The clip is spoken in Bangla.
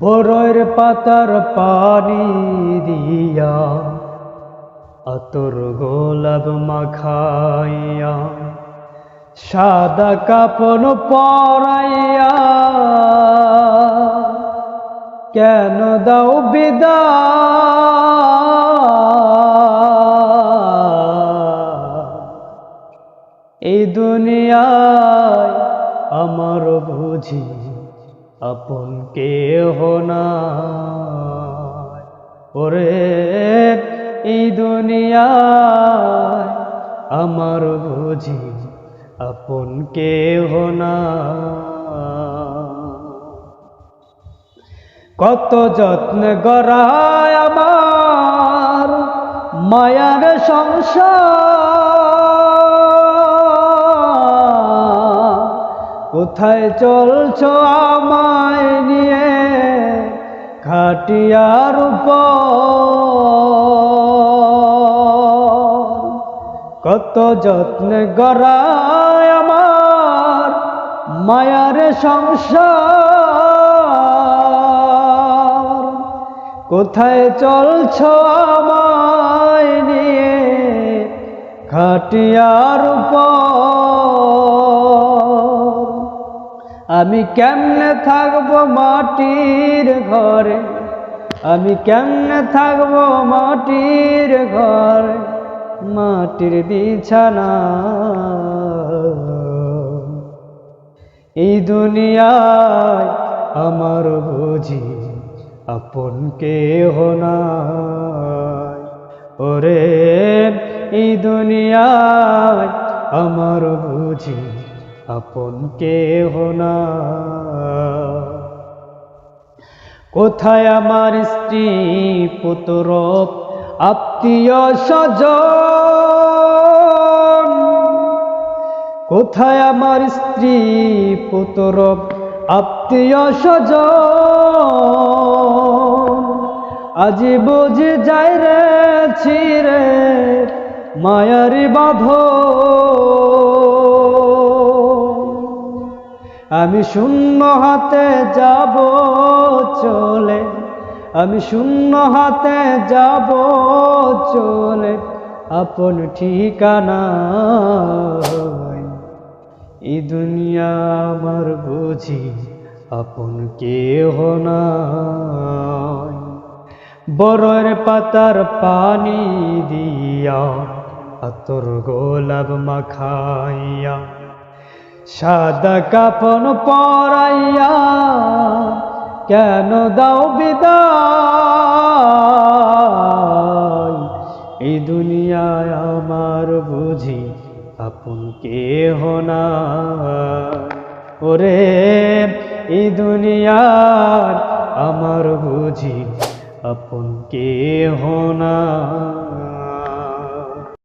বরয়ের পাতার পানি দিয়া আতর গোলাপ মাখাইয়া সাদা কাপন পরাইয়া কেন দাও বিদায়। এই দুনিয়ায় আমার বুঝি আপন কেহ নাই। ওরে এই দুনিয়ায় আমার বুঝি আপন কেহ নাই। কত যত্ন গড়ায় আমার মায়ার সংসার, কোথায় চলছো আমায় নিয়ে খাটিয়ার উপর। কত যত্ন গড়ায় আমার মায়ার সংসার, কোথায় চলছো আমায় নিয়ে খাটিয়ার উপর। আমি কেমনে থাকবো মাটির ঘরে, আমি কেমনে থাকবো মাটির ঘরে, মাটির বিছানা। এই দুনিয়ায় আমার বুঝি আপন কেহ নাই। ওরে এই দুনিয়ায় আমার বুঝি আপন কেহ নাই। কোথায় আমার স্ত্রী পুত্র আত্মীয় স্বজন, কোথায় আমার স্ত্রী পুত্র আত্মীয় স্বজন। আজি বুঝি যাই রে ছিরে মায়ারি বাঁধন। আমি শূন্য হাতে যাব চলে, আমি শূন্য হাতে যাব চলে আপন ঠিকানা। এই দুনিয়া আমার বুঝি আপন কেহ নাই। বরয়ের পাতার পানি দিয়া আতর গোলাপ মাখাইয়া সাদা কাপন পরাইয়া কেন দাও বিদায়। এই দুনিয়ায় আমার বুঝি আপন কেহ নাই। ওরে এই দুনিয়ার আমার বুঝি আপন কেহ নাই।